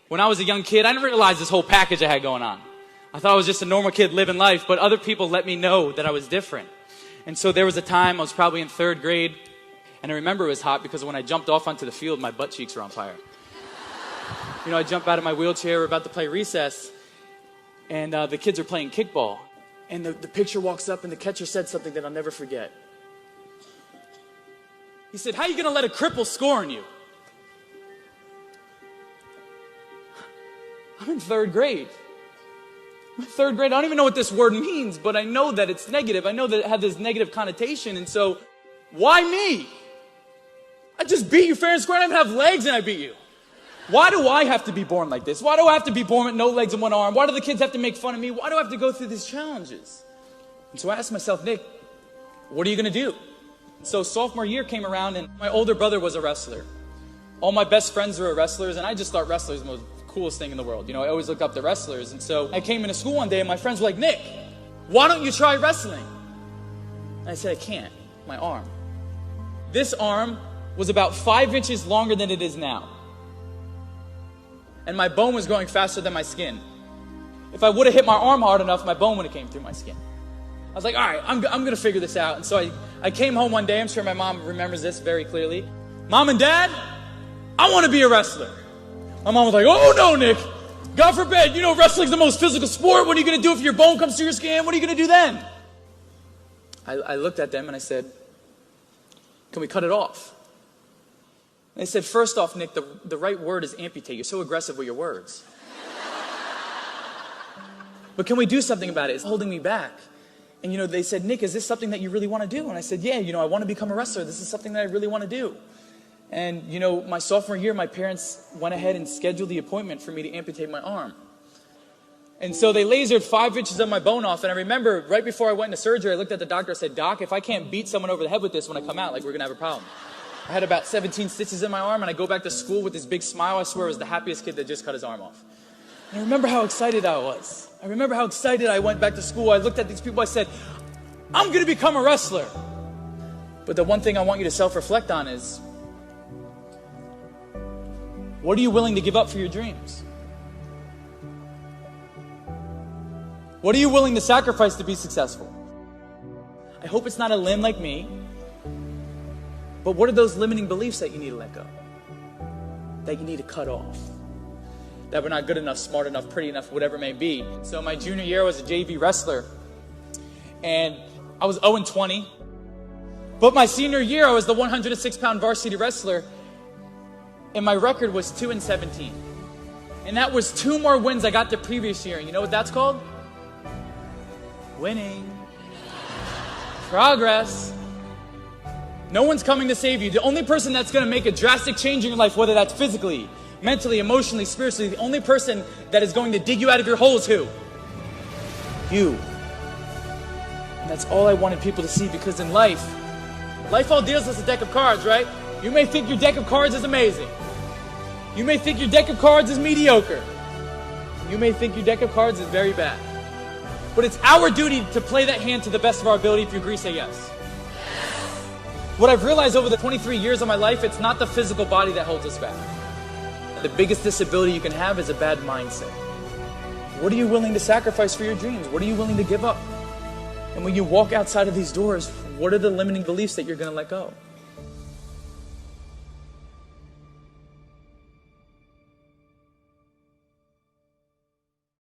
When I was a young kid, I didn't realize this whole package I had going on. I thought I was just a normal kid living life, but other people let me know that I was different. And so there was a time, I was probably in 3rd grade, and I remember it was hot because when I jumped off onto the field, my butt cheeks were on fire. You know, I jumped out of my wheelchair, we're about to play recess, and the kids are playing kickball. And the pitcher walks up and the catcher said something that I'll never forget. He said, "How are you going to let a cripple score on you?" I'm in 3rd grade. I'm in 3rd grade. I don't even know what this word means, but I know that it's negative. I know that it had this negative connotation. And so, why me? I just beat you fair and square. I don't even have legs and I beat you. Why do I have to be born like this? Why do I have to be born with no legs and one arm? Why do the kids have to make fun of me? Why do I have to go through these challenges? And so I asked myself, Nick, what are you going to do? So sophomore year came around and my older brother was a wrestler. All my best friends were wrestlers, and I just thought wrestlers were the most coolest thing in the world. You know, I always looked up to wrestlers. And so I came into school one day and my friends were like, "Nick, why don't you try wrestling?" And I said, "I can't. My arm." This arm was about 5 inches longer than it is now. And my bone was growing faster than my skin. If I would have hit my arm hard enough, my bone would have came through my skin. I was like, all right, I'm going to figure this out. And so I came home one day. I'm sure my mom remembers this very clearly. "Mom and Dad, I want to be a wrestler." My mom was like, "Oh no, Nick. God forbid. You know, wrestling's the most physical sport. What are you going to do if your bone comes through your skin? What are you going to do then?" I looked at them and I said, "Can we cut it off?" They said, "First off, Nick, the right word is amputate. You're so aggressive with your words. But can we do something about it? It's holding me back." And, you know, they said, "Nick, is this something that you really want to do?" And I said, "Yeah, you know, I want to become a wrestler. This is something that I really want to do." And, you know, my sophomore year, my parents went ahead and scheduled the appointment for me to amputate my arm. And so they lasered 5 inches of my bone off. And I remember right before I went into surgery, I looked at the doctor. I said, "Doc, if I can't beat someone over the head with this when I come out, like, we're going to have a problem." I had about 17 stitches in my arm, and I go back to school with this big smile. I swear I was the happiest kid that just cut his arm off. And I remember how excited I was. I remember how excited I went back to school. I looked at these people. I said, "I'm going to become a wrestler." But the one thing I want you to self-reflect on is, what are you willing to give up for your dreams? What are you willing to sacrifice to be successful? I hope it's not a limb like me. But what are those limiting beliefs that you need to let go? That you need to cut off? That we're not good enough, smart enough, pretty enough, whatever it may be. So my junior year, I was a JV wrestler. And I was 0-20. But my senior year, I was the 106-pound varsity wrestler. And my record was 2-17. And that was 2 more wins I got the previous year. And you know what that's called? Winning. Progress. No one's coming to save you. The only person that's going to make a drastic change in your life, whether that's physically, mentally, emotionally, spiritually, the only person that is going to dig you out of your hole is who? You. And that's all I wanted people to see, because in life all deals us a deck of cards, right? You may think your deck of cards is amazing. You may think your deck of cards is mediocre. You may think your deck of cards is very bad. But it's our duty to play that hand to the best of our ability. If you agree, say yes. What I've realized over the 23 years of my life, it's not the physical body that holds us back. The biggest disability you can have is a bad mindset. What are you willing to sacrifice for your dreams? What are you willing to give up? And when you walk outside of these doors, what are the limiting beliefs that you're going to let go?